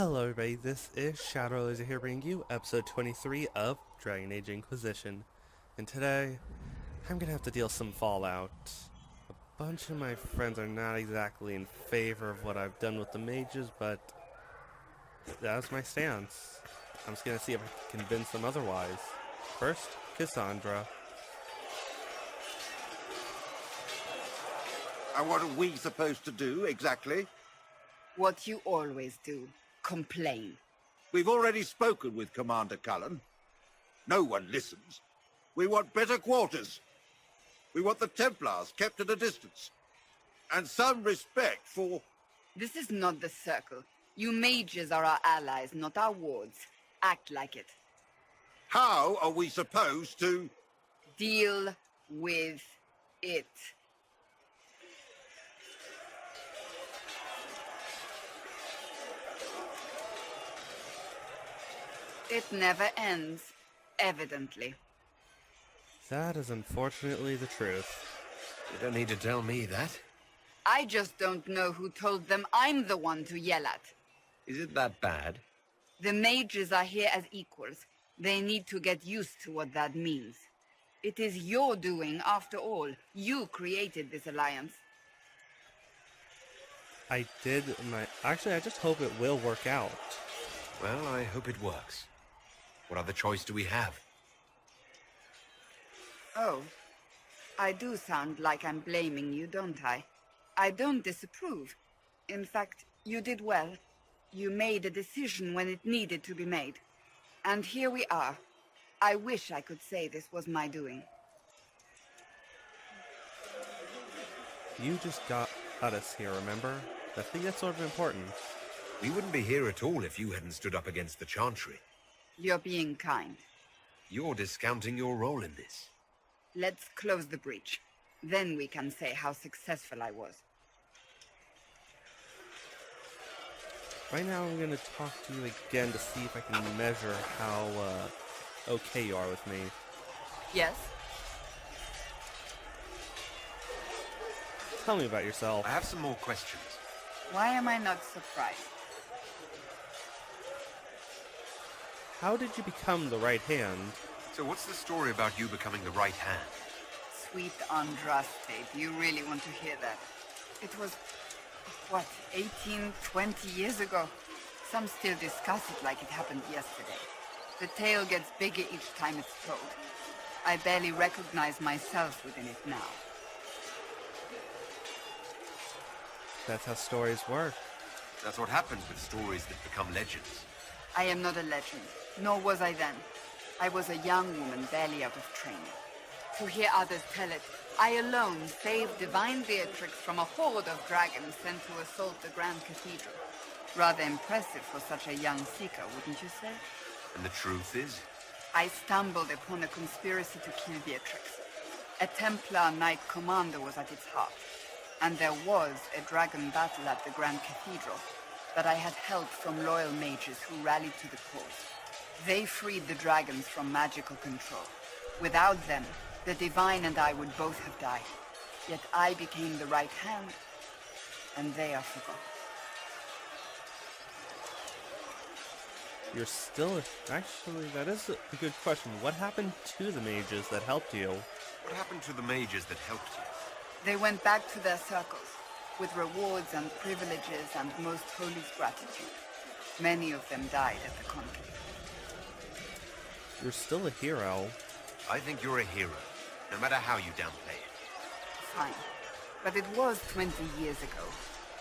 Hello everybody, this is Shadow Laser here bringing you episode 23 of Dragon Age Inquisition. And today, I'm gonna have to deal some fallout. A bunch of my friends are not exactly in favor of what I've done with the mages, but that's my stance. I'm just gonna see if I can convince them otherwise. First, Cassandra. And what are we supposed to do, exactly? What you always do. Complain. We've already spoken with Commander Cullen. No one listens. We want better quarters. We want the Templars kept at a distance. And some respect for... This is not the Circle. You mages are our allies, not our wards. Act like it. How are we supposed to... Deal with it. It never ends, evidently. That is unfortunately the truth. You don't need to tell me that. I just don't know who told them I'm the one to yell at. Is it that bad? The mages are here as equals. They need to get used to what that means. It is your doing, after all. You created this alliance. I did my... Actually, I just hope it will work out. Well, I hope it works. What other choice do we have? Oh, I do sound like I'm blaming you, don't I? I don't disapprove. In fact, you did well. You made a decision when it needed to be made. And here we are. I wish I could say this was my doing. You just got us here, remember? I think that's sort of important. We wouldn't be here at all if you hadn't stood up against the Chantry. You're being kind. You're discounting your role in this. Let's close the breach. Then we can say how successful I was. Right now I'm going to talk to you again to see if I can measure how okay you are with me. Yes? Tell me about yourself. I have some more questions. Why am I not surprised? How did you become the right hand? So what's the story about you becoming the right hand? Sweet Andraste, do you really want to hear that? It was, what, 18, 20 years ago? Some still discuss it like it happened yesterday. The tale gets bigger each time it's told. I barely recognize myself within it now. That's how stories work. That's what happens with stories that become legends. I am not a legend, nor was I then. I was a young woman barely out of training. To hear others tell it, I alone saved divine Beatrix from a horde of dragons sent to assault the Grand Cathedral. Rather impressive for such a young seeker, wouldn't you say? And the truth is? I stumbled upon a conspiracy to kill Beatrix. A Templar Knight Commander was at its heart, and there was a dragon battle at the Grand Cathedral that I had help from loyal mages who rallied to the cause. They freed the dragons from magical control. Without them, the Divine and I would both have died. Yet I became the right hand, and they are forgotten. You're still... Actually, that is a good question. What happened to the mages that helped you? What happened to the mages that helped you? They went back to their circles, with rewards and privileges and most holy gratitude. Many of them died at the conflict. You're still a hero. I think you're a hero, no matter how you downplay it. Fine. But it was 20 years ago.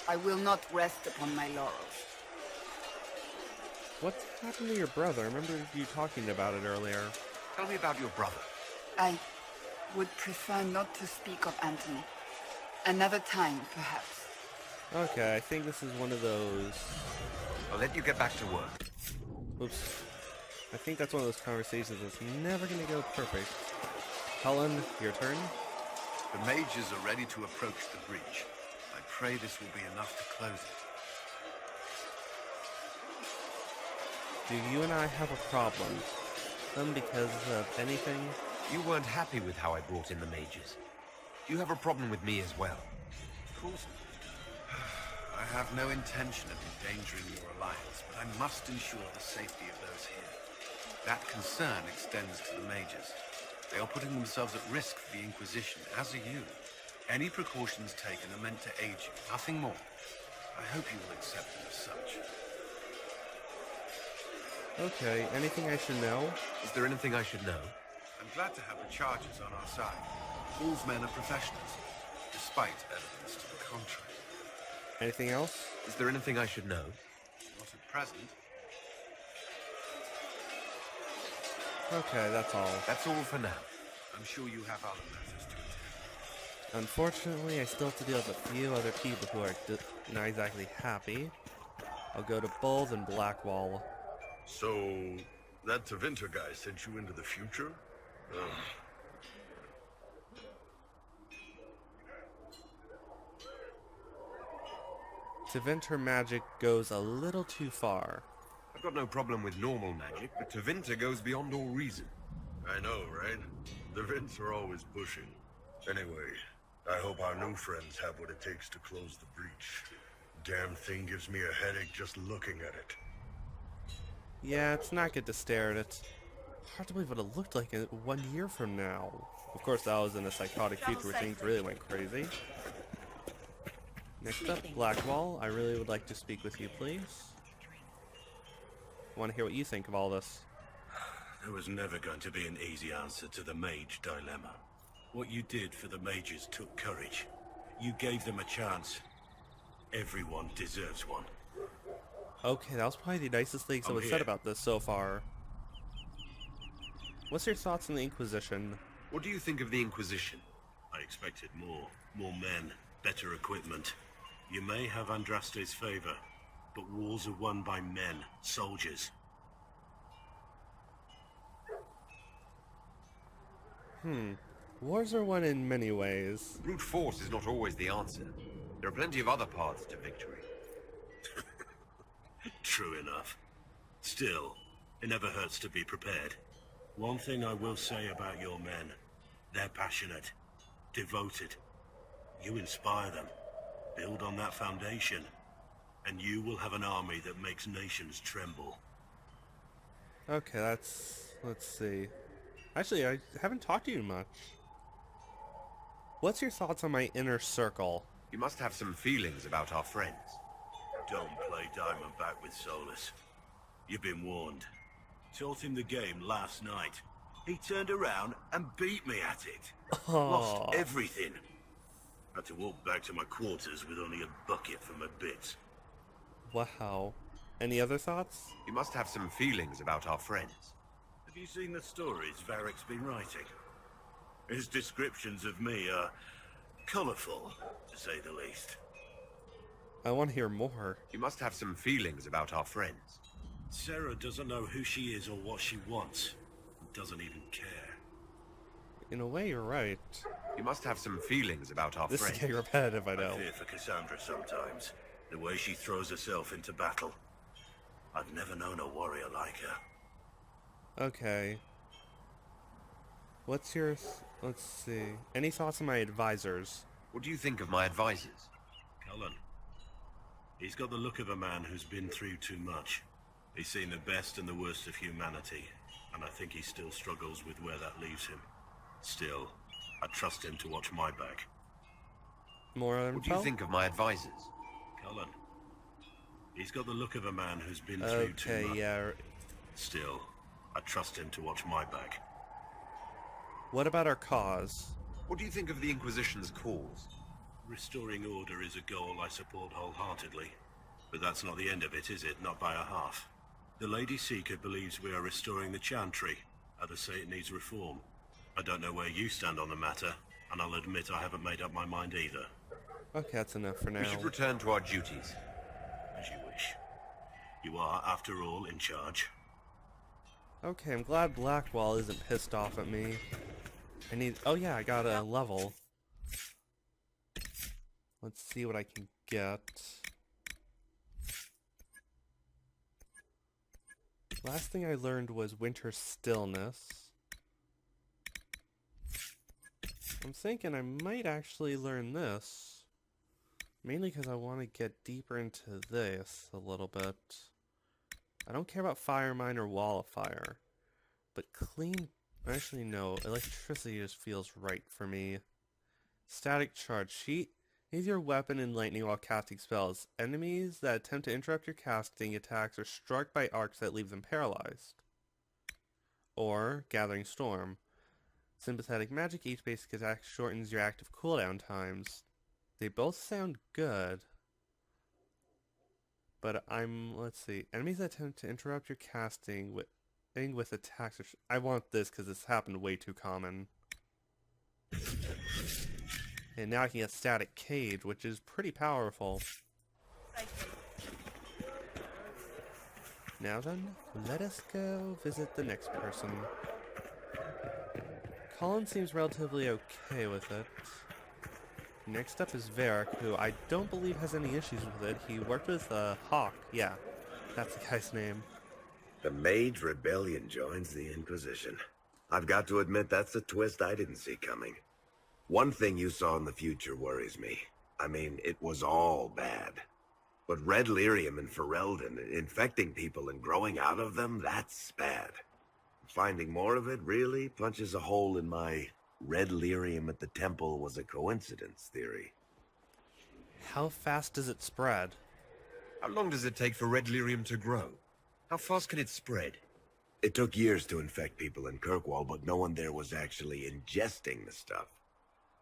I will not rest upon my laurels. What's happened to your brother? I remember you talking about it earlier. Tell me about your brother. I would prefer not to speak of Anthony. Another time, perhaps. Okay, I think this is one of those... I'll let you get back to work. Oops. I think that's one of those conversations that's never going to go perfect. Helen, your turn. The mages are ready to approach the breach. I pray this will be enough to close it. Do you and I have a problem? Because of anything? You weren't happy with how I brought in the mages. You have a problem with me as well. Of course. I have no intention of endangering your alliance, but I must ensure the safety of those here. That concern extends to the mages. They are putting themselves at risk for the Inquisition, as are you. Any precautions taken are meant to aid you, nothing more. I hope you will accept them as such. Okay, anything I should know? Is there anything I should know? I'm glad to have the charges on our side. Hall's men are professionals, despite evidence to the contrary. Anything else? Is there anything I should know? Not at present. Okay, that's all. That's all for now. I'm sure you have other matters to attend. Unfortunately, I still have to deal with a few other people who are not exactly happy. I'll go to Bulls and Blackwall. So, that Tevinter guy sent you into the future? Tevinter magic goes a little too far. I've got no problem with normal magic, but Tevinter goes beyond all reason. I know, right? The Vints are always pushing. Anyway, I hope our new friends have what it takes to close the breach. Damn thing gives me a headache just looking at it. Yeah, it's not good to stare at it. Hard to believe what it looked like 1 year from now. Of course, that was in a psychotic future where things really went crazy. Next up, Blackwall. I really would like to speak with you, please. I want to hear what you think of all this. There was never going to be an easy answer to the mage dilemma. What you did for the mages took courage. You gave them a chance. Everyone deserves one. Okay, that was probably the nicest thing someone said here. about this so far. What's your thoughts on the Inquisition? What do you think of the Inquisition? I expected more. More men, better equipment. You may have Andraste's favor, but wars are won by men, soldiers. Wars are won in many ways. Brute force is not always the answer. There are plenty of other paths to victory. True enough. Still, it never hurts to be prepared. One thing I will say about your men. They're passionate, devoted. You inspire them. Build on that foundation, and you will have an army that makes nations tremble. Okay, let's see. Actually, I haven't talked to you much. What's your thoughts on my inner circle? You must have some feelings about our friends. Don't play Diamondback with Solus. You've been warned. Taught him the game last night. He turned around and beat me at it. Lost everything. Had to walk back to my quarters with only a bucket for my bits. Wow. Any other thoughts? You must have some feelings about our friends. Have you seen the stories Varric's been writing? His descriptions of me are colourful, to say the least. I want to hear more. You must have some feelings about our friends. Sarah doesn't know who she is or what she wants. Doesn't even care. In a way, you're right. You must have some feelings about our This is friends. getting repetitive, I know. I fear for Cassandra sometimes. The way she throws herself into battle. I've never known a warrior like her. Okay. What's your... let's see. Any thoughts on my advisors? What do you think of my advisors? Cullen. He's got the look of a man who's been through too much. He's seen the best and the worst of humanity, and I think he still struggles with where that leaves him. Still, I trust him to watch my back. More info? What do you think of my advisors? Cullen. He's got the look of a man who's been through too Okay, much. yeah. Still, I trust him to watch my back. What about our cause? What do you think of the Inquisition's cause? Restoring order is a goal I support wholeheartedly. But that's not the end of it, is it? Not by a half. The Lady Seeker believes we are restoring the Chantry. Others say it needs reform. I don't know where you stand on the matter, and I'll admit I haven't made up my mind either. Okay, that's enough for now. We should return to our duties. As you wish. You are, after all, in charge. Okay, I'm glad Blackwall isn't pissed off at me. I need... oh yeah, I got a level. Let's see what I can get. Last thing I learned was Winter Stillness. I'm thinking I might actually learn this. Mainly because I want to get deeper into this a little bit. I don't care about fire mine or wall of fire. But clean... Actually, no. Electricity just feels right for me. Static charge. Sheet. Use your weapon and lightning while casting spells. Enemies that attempt to interrupt your casting attacks are struck by arcs that leave them paralyzed. Or Gathering Storm. Sympathetic magic. Each basic attack shortens your active cooldown times. They both sound good. But let's see. Enemies that attempt to interrupt your casting with attacks. I want this because this happened way too common. And now I can get Static Cage, which is pretty powerful. Now then, let us go visit the next person. Colin seems relatively okay with it. Next up is Varric, who I don't believe has any issues with it. He worked with Hawk. Yeah, that's the guy's name. The Mage Rebellion joins the Inquisition. I've got to admit that's a twist I didn't see coming. One thing you saw in the future worries me. I mean, it was all bad. But red lyrium and Ferelden, infecting people and growing out of them, that's bad. Finding more of it really punches a hole in my red lyrium at the temple was a coincidence theory. How fast does it spread? How long does it take for red lyrium to grow? How fast can it spread? It took years to infect people in Kirkwall, but no one there was actually ingesting the stuff.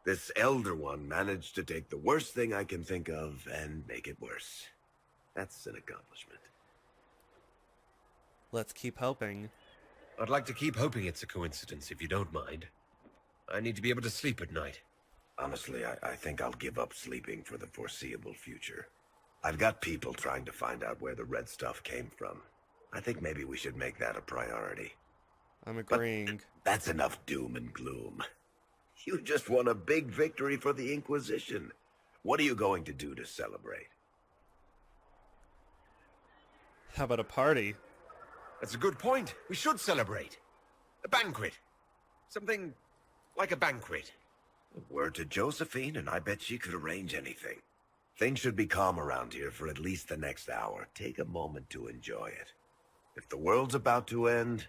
This Elder One managed to take the worst thing I can think of and make it worse. That's an accomplishment. Let's keep hoping. I'd like to keep hoping it's a coincidence, if you don't mind. I need to be able to sleep at night. Honestly, I think I'll give up sleeping for the foreseeable future. I've got people trying to find out where the red stuff came from. I think maybe we should make that a priority. I'm agreeing. But that's enough doom and gloom. You just won a big victory for the Inquisition. What are you going to do to celebrate? How about a party? That's a good point. We should celebrate. A banquet. Something like a banquet. Word to Josephine, and I bet she could arrange anything. Things should be calm around here for at least the next hour. Take a moment to enjoy it. If the world's about to end,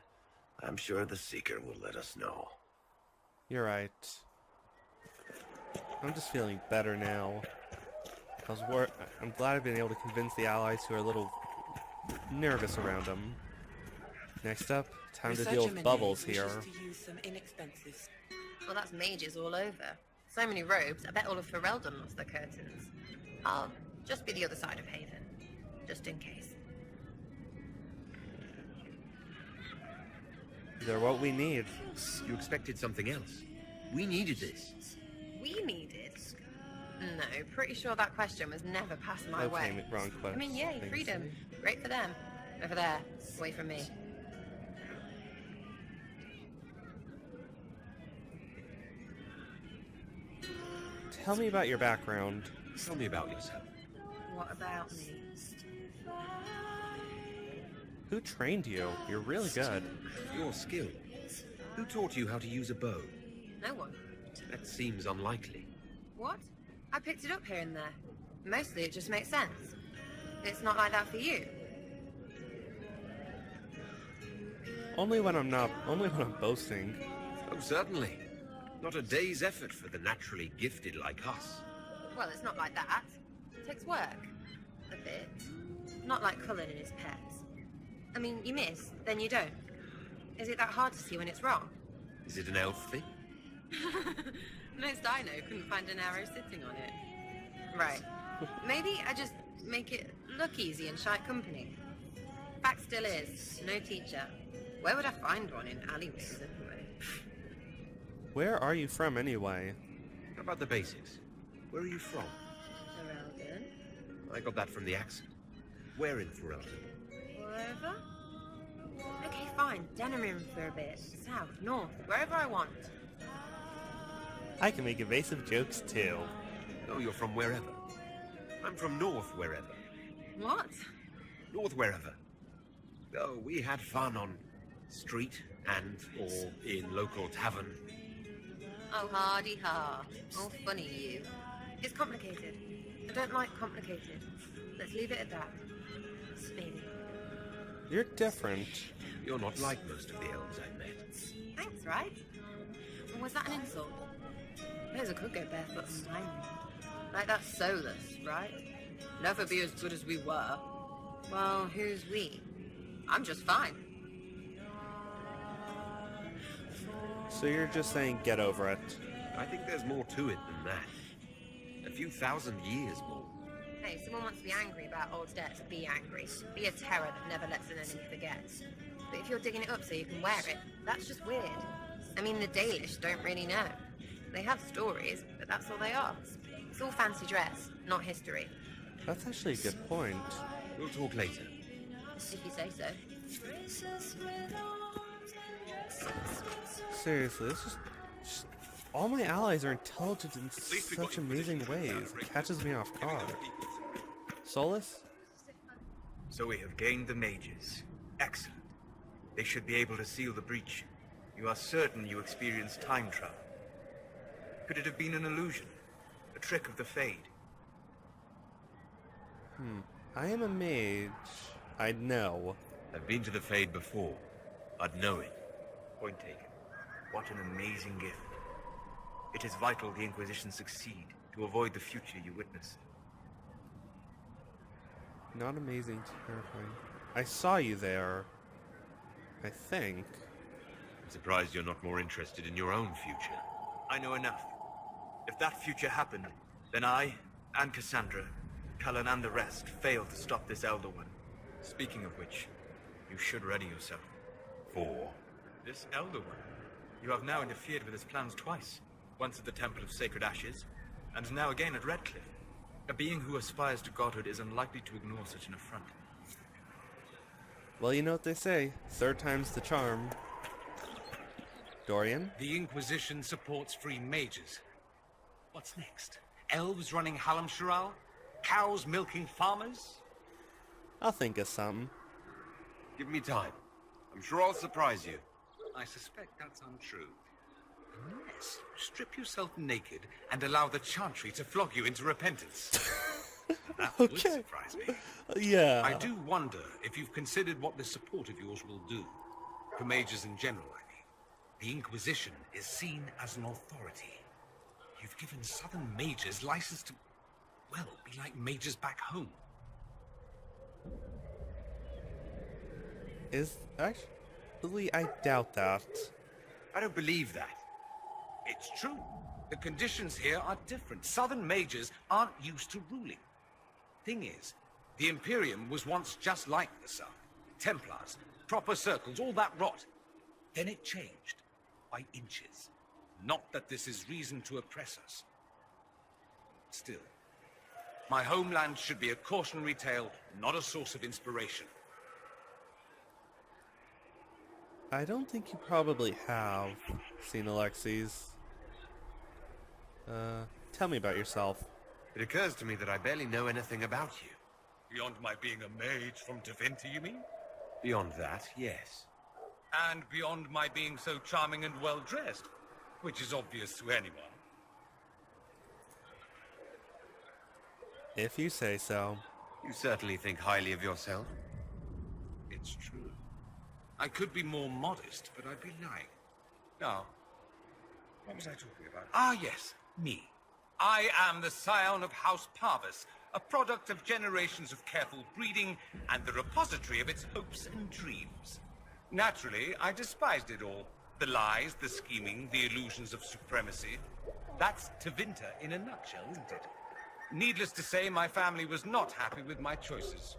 I'm sure the Seeker will let us know. You're right. I'm just feeling better now. I'm glad I've been able to convince the allies who are a little nervous around them. Next up, time to deal with Bubbles here. Well, that's mages all over. So many robes, I bet all of Ferelden lost their curtains. I'll just be the other side of Haven, just in case. They're what we need. You expected something else. We needed this. We needed? No, pretty sure that question was never passed my way. Wrong question. I mean, yay, freedom. Great for them. Over there, away from me. Tell me about your background. Tell me about yourself. What about me? Who trained you? You're really good. Your skill. Who taught you how to use a bow? No one. That seems unlikely. What? I picked it up here and there. Mostly it just makes sense. It's not like that for you. Only when I'm boasting. Oh, certainly. Not a day's effort for the naturally gifted like us. Well, it's not like that. It takes work. A bit. Not like Cullen and his pets. I mean, you miss, then you don't. Is it that hard to see when it's wrong? Is it an elf thing? Most I know couldn't find an arrow sitting on it. Right. Maybe I just make it look easy and shy company. Fact still is, no teacher. Where would I find one in alleyways anyway? Where are you from anyway? How about the basics? Where are you from? Ferelden? I got that from the accent. Where in Ferelden? Wherever? Okay, fine. Denerim for a bit. South, north, wherever I want. I can make evasive jokes too. Oh, you're from wherever. I'm from north wherever. What? North wherever. Oh, we had fun on street and or in local tavern. Oh, hardy ha. Oh, funny you. It's complicated. I don't like complicated. Let's leave it at that. Speedy. You're different. You're not like most of the elves I've met. Thanks, right? Or was that an insult? Suppose I could go barefoot and blind. Like that's soulless, right? Never be as good as we were. Well, who's we? I'm just fine. So you're just saying get over it. I think there's more to it than that. A few thousand years more. Hey, someone wants to be angry about old debts, be angry. Be a terror that never lets an enemy forget. But if you're digging it up so you can wear it, that's just weird. I mean, the Dalish don't really know. They have stories, but that's all they are. It's all fancy dress, not history. That's actually a good point. We'll talk later. If you say so. Seriously, this just all my allies are intelligent in such amazing ways. It catches me off guard. Solus? So we have gained the mages. Excellent. They should be able to seal the breach. You are certain you experienced time travel? Could it have been an illusion? A trick of the Fade? I am a mage. I'd know. I've been to the Fade before. I'd know it. Point taken. What an amazing gift. It is vital the Inquisition succeed to avoid the future you witness. Not amazing, terrifying. I saw you there. I think. I'm surprised you're not more interested in your own future. I know enough. If that future happened, then I, and Cassandra, Cullen and the rest, failed to stop this Elder One. Speaking of which, you should ready yourself. For? This Elder One. You have now interfered with his plans twice. Once at the Temple of Sacred Ashes, and now again at Redcliffe. A being who aspires to godhood is unlikely to ignore such an affront. Well, you know what they say. Third time's the charm. Dorian? The Inquisition supports free mages. What's next? Elves running Halam-Sharal? Cows milking farmers? I'll think of something. Give me time. I'm sure I'll surprise you. I suspect that's untrue. Unless strip yourself naked and allow the Chantry to flog you into repentance. That would Okay. surprise me. Yeah. I do wonder if you've considered what this support of yours will do. For mages in general, I mean. The Inquisition is seen as an authority. You've given southern mages license to, well, be like mages back home. Is actually, I doubt that. I don't believe that. It's true. The conditions here are different. Southern mages aren't used to ruling. Thing is, the Imperium was once just like the South. Templars, proper circles, all that rot. Then it changed. By inches. Not that this is reason to oppress us. Still, my homeland should be a cautionary tale, not a source of inspiration. I don't think you probably have seen Alexis. Tell me about yourself. It occurs to me that I barely know anything about you. Beyond my being a mage from Tevinter, you mean? Beyond that, yes. And beyond my being so charming and well-dressed, which is obvious to anyone. If you say so. You certainly think highly of yourself. It's true. I could be more modest, but I'd be lying. Now, what was I talking about? Ah, yes, me. I am the scion of House Parvis, a product of generations of careful breeding and the repository of its hopes and dreams. Naturally, I despised it all. The lies, the scheming, the illusions of supremacy. That's Tevinter in a nutshell, isn't it? Needless to say, my family was not happy with my choices.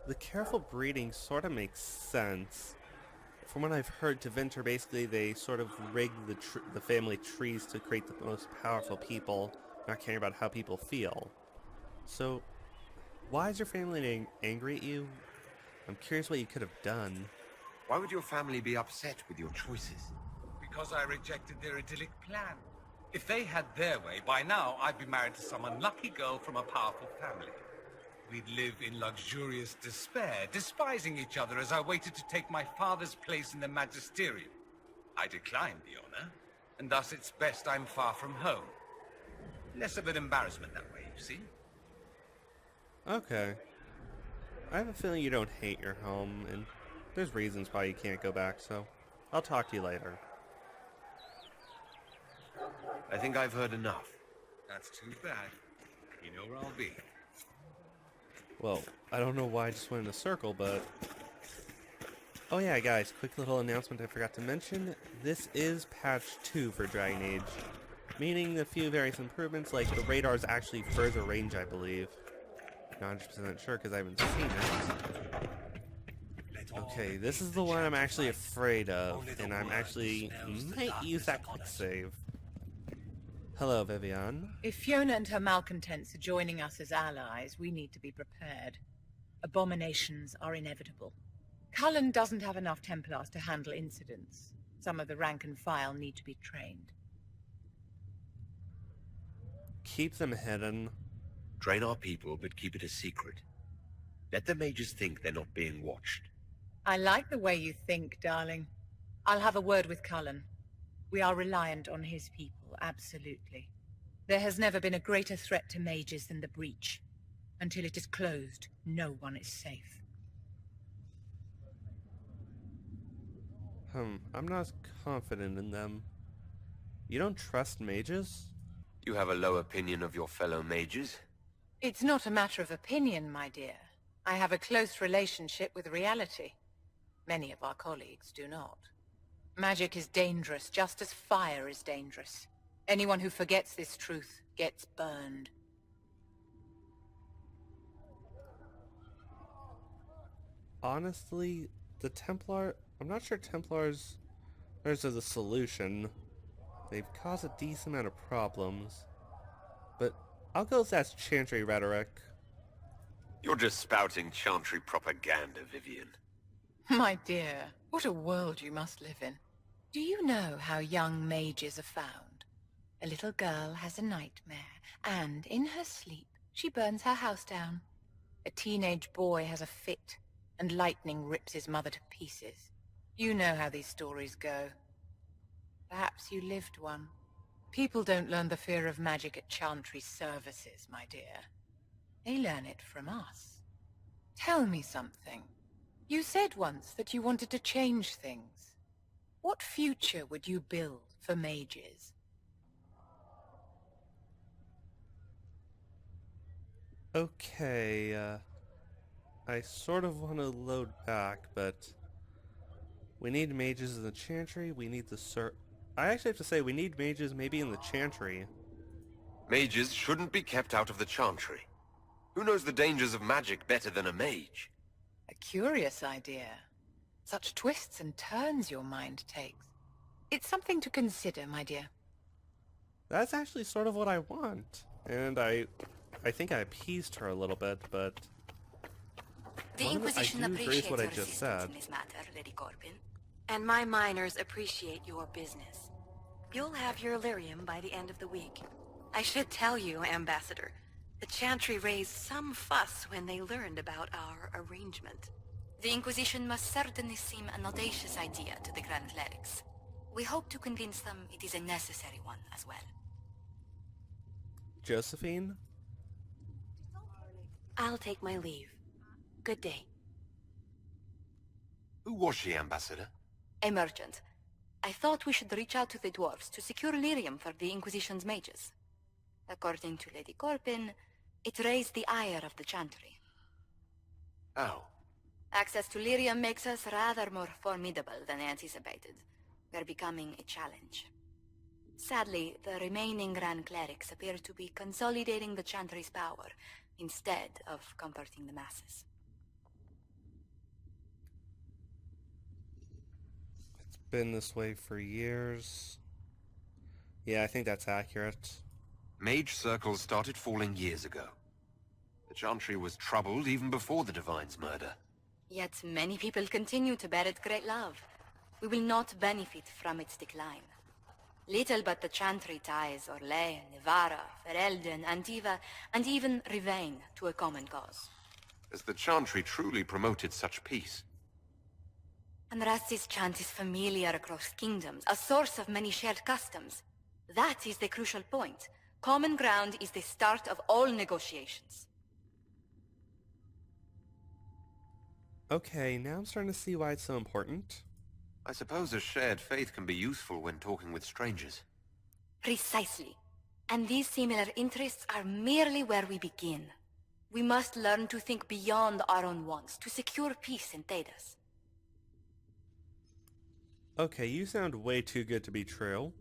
The careful breeding sort of makes sense. From what I've heard, Tevinter basically they sort of rig the family trees to create the most powerful people, not caring about how people feel. So, why is your family angry at you? I'm curious what you could have done. Why would your family be upset with your choices? Because I rejected their idyllic plan. If they had their way, by now I'd be married to some unlucky girl from a powerful family. We'd live in luxurious despair, despising each other as I waited to take my father's place in the magisterium. I declined the honor, and thus it's best I'm far from home. Less of an embarrassment that way, you see? Okay. I have a feeling you don't hate your home, and there's reasons why you can't go back, so I'll talk to you later. I think I've heard enough. That's too bad. You know where I'll be. Well, I don't know why I just went in a circle, but... Oh yeah, guys, quick little announcement I forgot to mention. This is patch 2 for Dragon Age, meaning a few various improvements, like the radar's actually further range, I believe. Not 100% sure because I haven't seen it. Okay, this is the one I'm actually afraid of, and I'm actually might use that quick save. Hello, Vivian. If Fiona and her malcontents are joining us as allies, we need to be prepared. Abominations are inevitable. Cullen doesn't have enough Templars to handle incidents. Some of the rank and file need to be trained. Keep them hidden. Train our people, but keep it a secret. Let the mages think they're not being watched. I like the way you think, darling. I'll have a word with Cullen. We are reliant on his people, absolutely. There has never been a greater threat to mages than the breach. Until it is closed, no one is safe. I'm not as confident in them. You don't trust mages? You have a low opinion of your fellow mages? It's not a matter of opinion, my dear. I have a close relationship with reality. Many of our colleagues do not. Magic is dangerous, just as fire is dangerous. Anyone who forgets this truth gets burned. Honestly, I'm not sure Templars are the solution. They've caused a decent amount of problems. But I'll go with that's Chantry rhetoric. You're just spouting Chantry propaganda, Vivian. My dear, what a world you must live in. Do you know how young mages are found? A little girl has a nightmare, and in her sleep, she burns her house down. A teenage boy has a fit, and lightning rips his mother to pieces. You know how these stories go. Perhaps you lived one. People don't learn the fear of magic at Chantry services, my dear. They learn it from us. Tell me something. You said once that you wanted to change things. What future would you build for mages? Okay, I sort of want to load back, but we need mages in the Chantry, we need the I actually have to say we need mages maybe in the Chantry. Mages shouldn't be kept out of the Chantry. Who knows the dangers of magic better than a mage? A curious idea. Such twists and turns your mind takes. It's something to consider, my dear. That's actually sort of what I want. And I think I appeased her a little bit, but... The Inquisition I do agree with appreciates what I your just assistance said. in this matter, Lady Corbin. And my miners appreciate your business. You'll have your Illyrium by the end of the week. I should tell you, Ambassador, the Chantry raised some fuss when they learned about our arrangement. The Inquisition must certainly seem an audacious idea to the Grand Clerics. We hope to convince them it is a necessary one as well. Josephine? I'll take my leave. Good day. Who was she, Ambassador? A merchant. I thought we should reach out to the dwarves to secure lyrium for the Inquisition's mages. According to Lady Corbin, it raised the ire of the Chantry. Oh. Access to lyrium makes us rather more formidable than anticipated. We're becoming a challenge. Sadly, the remaining Grand Clerics appear to be consolidating the Chantry's power, instead of comforting the masses. It's been this way for years. Yeah, I think that's accurate. Mage circles started falling years ago. The Chantry was troubled even before the Divine's murder. Yet many people continue to bear it great love. We will not benefit from its decline. Little but the Chantry ties Orlais, Nevarra, Ferelden, Antiva, and even Rivain to a common cause. Has the Chantry truly promoted such peace? Andrasti's chant is familiar across kingdoms, a source of many shared customs. That is the crucial point. Common ground is the start of all negotiations. Okay, now I'm starting to see why it's so important. I suppose a shared faith can be useful when talking with strangers. Precisely. And these similar interests are merely where we begin. We must learn to think beyond our own wants to secure peace in Thedas. Okay, you sound way too good to be true.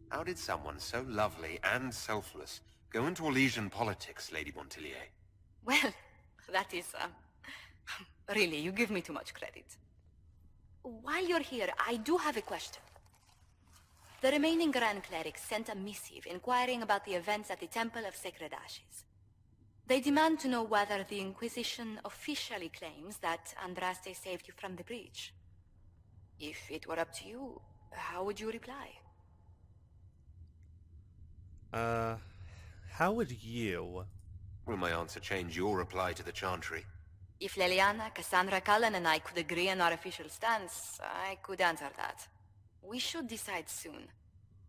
How did someone so lovely and selfless go into Elysian politics, Lady Montillier? Well, that is, really, you give me too much credit. While you're here, I do have a question. The remaining Grand Clerics sent a missive inquiring about the events at the Temple of Sacred Ashes. They demand to know whether the Inquisition officially claims that Andraste saved you from the breach. If it were up to you, how would you reply? How would you? Will my answer change your reply to the Chantry? If Leliana, Cassandra Cullen, and I could agree on our official stance, I could answer that. We should decide soon.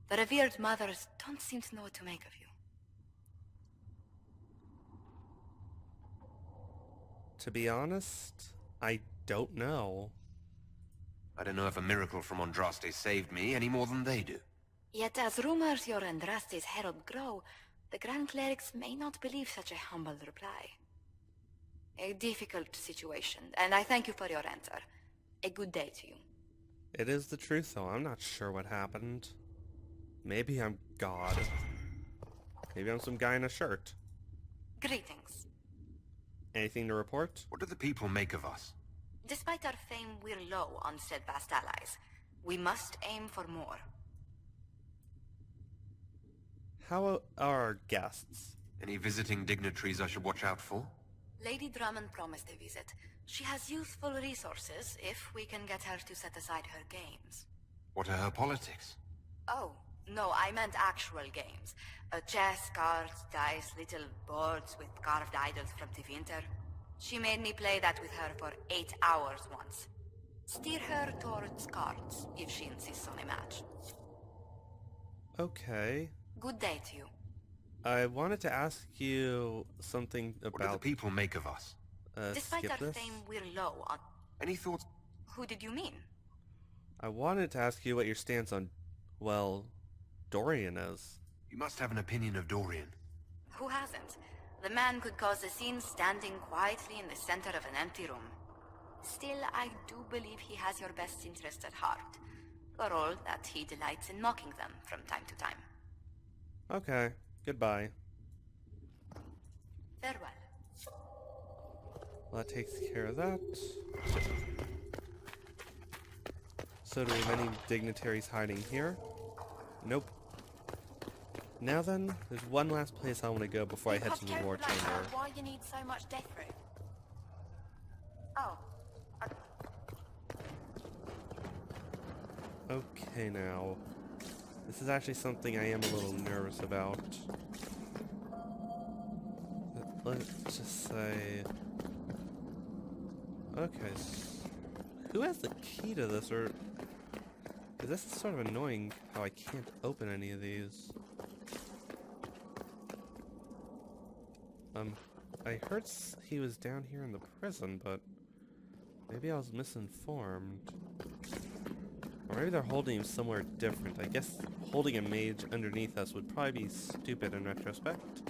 The revered mothers don't seem to know what to make of you. To be honest, I don't know. I don't know if a miracle from Andraste saved me any more than they do. Yet as rumors your Andraste's herald grow, the Grand Clerics may not believe such a humble reply. A difficult situation, and I thank you for your answer. A good day to you. It is the truth, though. I'm not sure what happened. Maybe I'm God. Maybe I'm some guy in a shirt. Greetings. Anything to report? What do the people make of us? Despite our fame, we're low on steadfast allies. We must aim for more. How are our guests? Any visiting dignitaries I should watch out for? Lady Drummond promised a visit. She has useful resources if we can get her to set aside her games. What are her politics? Oh, no, I meant actual games. Chess, cards, dice, little boards with carved idols from the winter. She made me play that with her for 8 hours once. Steer her towards cards, if she insists on a match. Okay. Good day to you. I wanted to ask you something about... What do the people make of us? Despite skip our this? fame, we're low on... Any thoughts? Who did you mean? I wanted to ask you what your stance on, well, Dorian is. You must have an opinion of Dorian. Who hasn't? The man could cause a scene standing quietly in the center of an empty room. Still, I do believe he has your best interest at heart, for all that he delights in mocking them from time to time. Okay, goodbye. Farewell. Well, that takes care of that. So do we have any dignitaries hiding here? Nope. Now then, there's one last place I want to go before I head to the war chamber. Why you need so much death room? Oh. Okay, now. This is actually something I am a little nervous about. Let's just say... Okay. Who has the key to this, or... Because this is sort of annoying how I can't open any of these. I heard he was down here in the prison, but maybe I was misinformed. Or maybe they're holding him somewhere different. I guess holding a mage underneath us would probably be stupid in retrospect.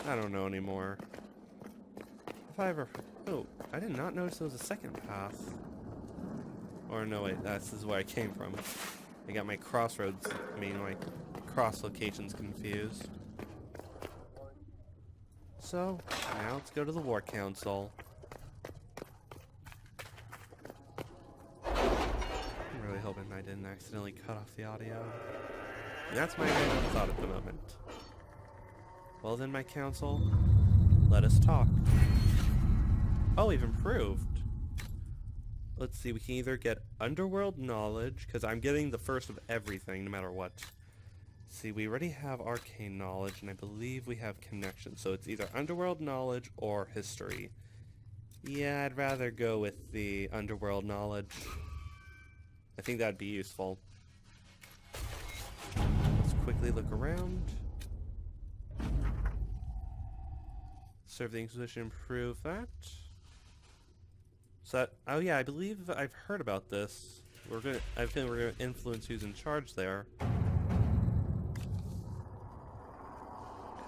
I don't know anymore. If I ever... Oh, I did not notice there was a second path. Or no, wait, this is where I came from. I got my cross locations confused. So, now let's go to the War Council. I'm really hoping I didn't accidentally cut off the audio. And that's my random thought at the moment. Well then, my council, let us talk. Oh, we've improved. Let's see, we can either get underworld knowledge, because I'm getting the first of everything, no matter what. See, we already have arcane knowledge, and I believe we have connection, so it's either underworld knowledge or history. Yeah, I'd rather go with the underworld knowledge. I think that'd be useful. Let's quickly look around. Serve the Inquisition, improve that. So that, oh yeah, I believe I've heard about this. I think we're gonna influence who's in charge there.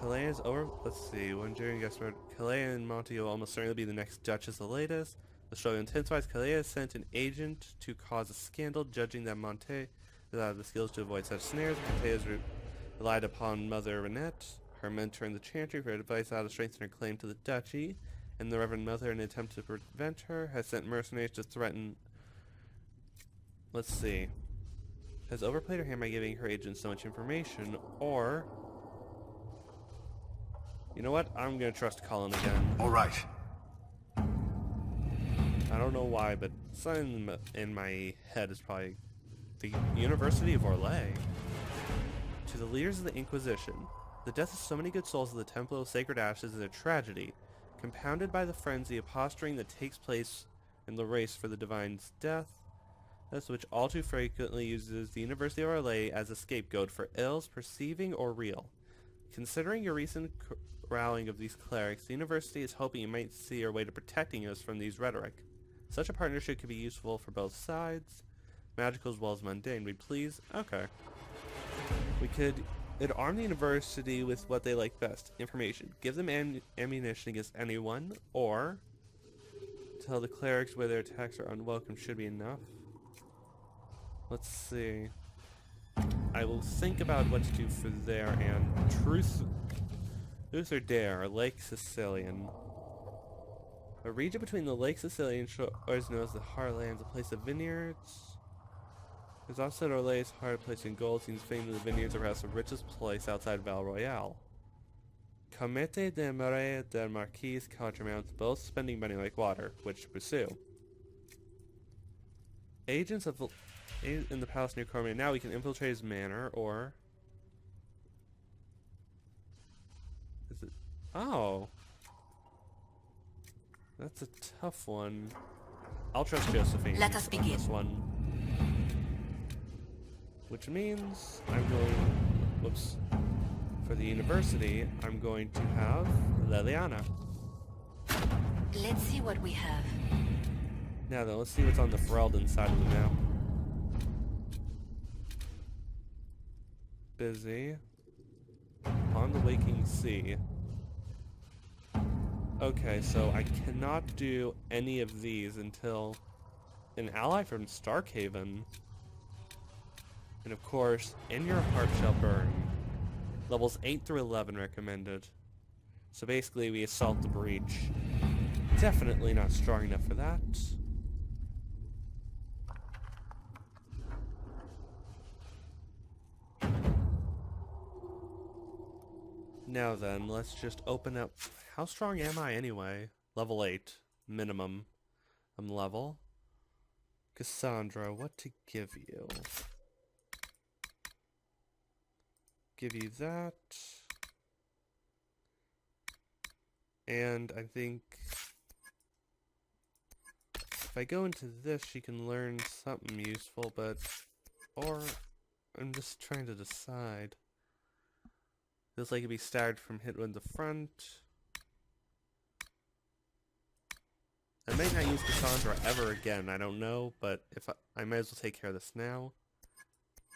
Calais is over. Let's see. When during Gaspard, Calais and Monty will almost certainly be the next Duchess of Thedas. The struggle intensifies. Calais has sent an agent to cause a scandal, judging that Monte does not have the skills to avoid such snares. Monte has relied upon Mother Renette, her mentor in the Chantry, for advice on how to strengthen her claim to the duchy, and the Reverend Mother, in an attempt to prevent her, has sent mercenaries to threaten... Let's see. Has overplayed her hand by giving her agent so much information, or... You know what? I'm gonna trust Colin again. All right. I don't know why, but something in my head is probably the University of Orlais. To the leaders of the Inquisition, the death of so many good souls of the Temple of Sacred Ashes is a tragedy, compounded by the frenzy of posturing that takes place in the race for the Divine's death, which all too frequently uses the University of Orlais as a scapegoat for ills perceiving or real. Considering your recent rallying of these clerics, the University is hoping you might see your way to protecting us from these rhetoric. Such a partnership could be useful for both sides, magical as well as mundane. We'd please? Okay. It'd arm the University with what they like best, information. Give them ammunition against anyone, or tell the clerics where their attacks are unwelcome should be enough. Let's see. I will think about what to do for there, and Truth or Dare, Lake Sicilian. A region between the Lake Sicilian shores known as the Heartlands, a place of vineyards. There's also Orlais' hard place in gold, seems famed that the vineyards are perhaps the richest place outside Val Royale. Comete de Marais del Marquis countermounts both spending money like water, which to pursue. Agents of in the palace near Cormier. Now we can infiltrate his manor, or... Is it... Oh! That's a tough one. I'll trust Josephine. Let us begin. This one. Which means I'm going... Whoops. For the university, I'm going to have Leliana. Let's see what we have. Now then, let's see what's on the Ferelden side of the map. Busy. On the Waking Sea. Okay, so I cannot do any of these until an ally from Starkhaven. And of course, In Your Heart Shall Burn. Levels 8 through 11 recommended. So basically we assault the breach. Definitely not strong enough for that. Now then, let's just open up... How strong am I anyway? Level 8. Minimum. I'm level. Cassandra, what to give you? Give you that. And I think... If I go into this, she can learn something useful, but... Or... I'm just trying to decide. Feels like it'd be staggered from hit in the front. I may not use Cassandra ever again, I don't know, but if I might as well take care of this now.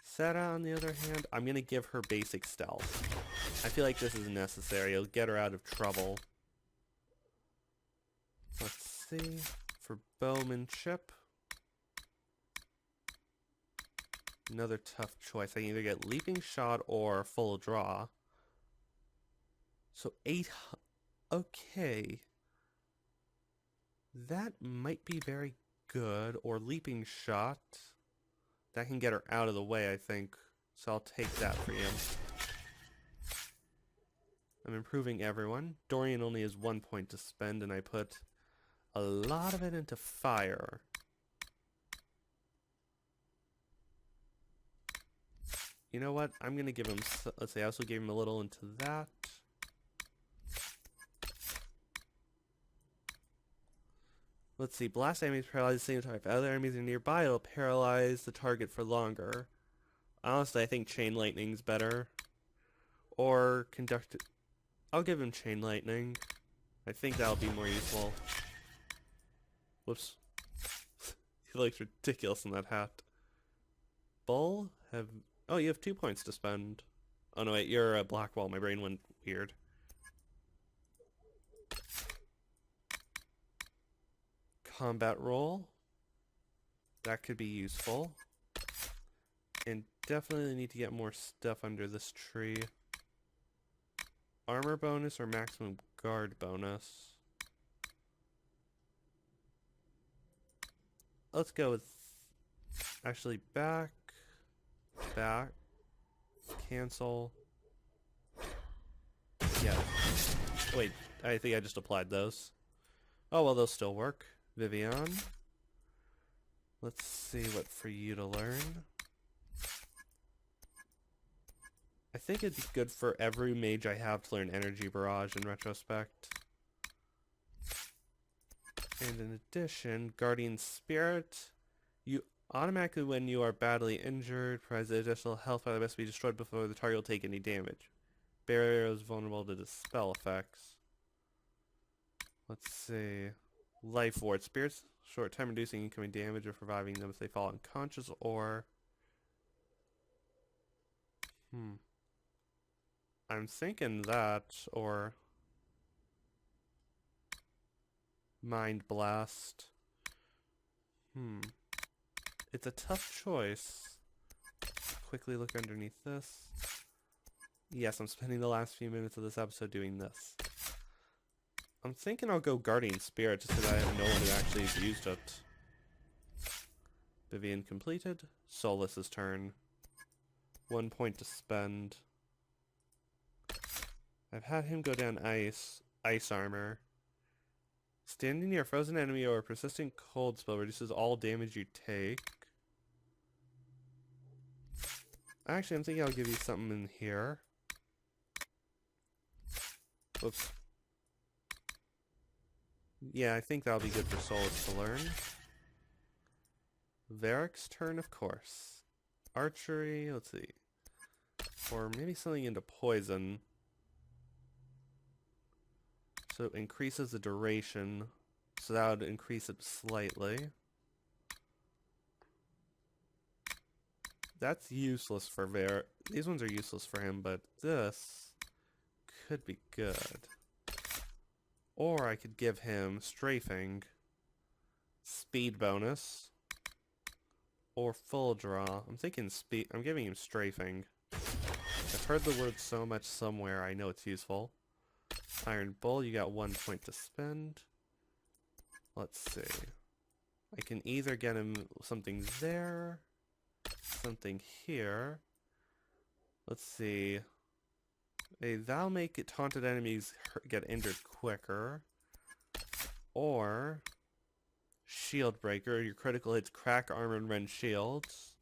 Sarah, on the other hand, I'm gonna give her basic stealth. I feel like this is necessary, it'll get her out of trouble. Let's see, for bowmanship. Another tough choice, I can either get leaping shot or full draw. So 8, okay. That might be very good, or leaping shot. That can get her out of the way, I think. So I'll take that for you. I'm improving everyone. Dorian only has 1 point to spend, and I put a lot of it into fire. You know what? I'm going to give him... Let's see, I also gave him a little into that. Let's see, blast enemies paralyze the same time. If other enemies are nearby, it'll paralyze the target for longer. Honestly, I think Chain Lightning's better. Or conduct... I'll give him Chain Lightning. I think that'll be more useful. Whoops. He looks ridiculous in that hat. Bull, oh, you have 2 points to spend. Oh no, wait, you're a Blackwall. My brain went weird. Combat roll. That could be useful. And definitely need to get more stuff under this tree. Armor bonus or maximum guard bonus? Let's go with... Actually, back, cancel. Yeah. Wait, I think I just applied those. Oh, well, they'll still work. Vivian. Let's see what for you to learn. I think it'd be good for every mage I have to learn Energy Barrage in retrospect. And in addition, Guardian Spirit. You automatically, when you are badly injured, provides additional health by the best be destroyed before the target will take any damage. Barrier is vulnerable to dispel effects. Let's see. Life Ward. Spirits, short time reducing incoming damage or reviving them if they fall unconscious, or... I'm thinking that, or... Mind Blast. It's a tough choice. Quickly look underneath this. Yes, I'm spending the last few minutes of this episode doing this. I'm thinking I'll go Guardian Spirit just because I have no one who actually has used it. Vivian completed. Solus's turn. 1 point to spend. I've had him go down ice armor. Standing near a frozen enemy or a persistent cold spell reduces all damage you take. Actually, I'm thinking I'll give you something in here. Whoops. Yeah, I think that'll be good for Solus to learn. Varric's turn, of course. Archery, let's see. Or maybe something into poison. So it increases the duration. So that would increase it slightly. That's useless for These ones are useless for him, but this could be good. Or I could give him strafing, speed bonus, or full draw. I'm thinking speed. I'm giving him strafing. I've heard the word so much somewhere, I know it's useful. Iron Bull, you got 1 point to spend. Let's see. I can either get him something there, something here. Let's see. Hey, that'll make it taunted enemies get injured quicker. Or Shield Breaker. Your critical hits crack armor and rend shields.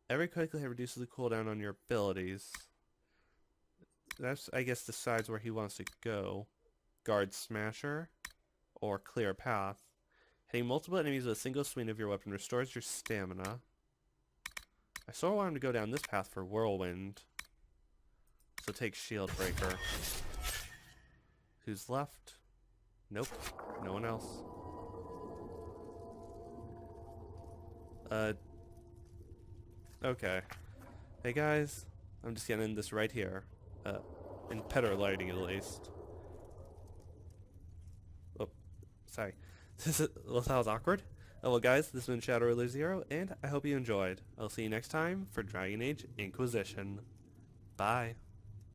Every critical hit reduces the cooldown on your abilities. That's, I guess, decides where he wants to go. Guard Smasher or Clear Path. Hitting multiple enemies with a single swing of your weapon restores your stamina. I sort of want him to go down this path for Whirlwind. So take Shield Breaker. Who's left? Nope. No one else. Okay. Hey guys, I'm just getting this right here. In better lighting at least. Oh, sorry. Well, that was awkward. Oh, well guys, this has been Shadow Ruler Zero, and I hope you enjoyed. I'll see you next time for Dragon Age Inquisition. Bye.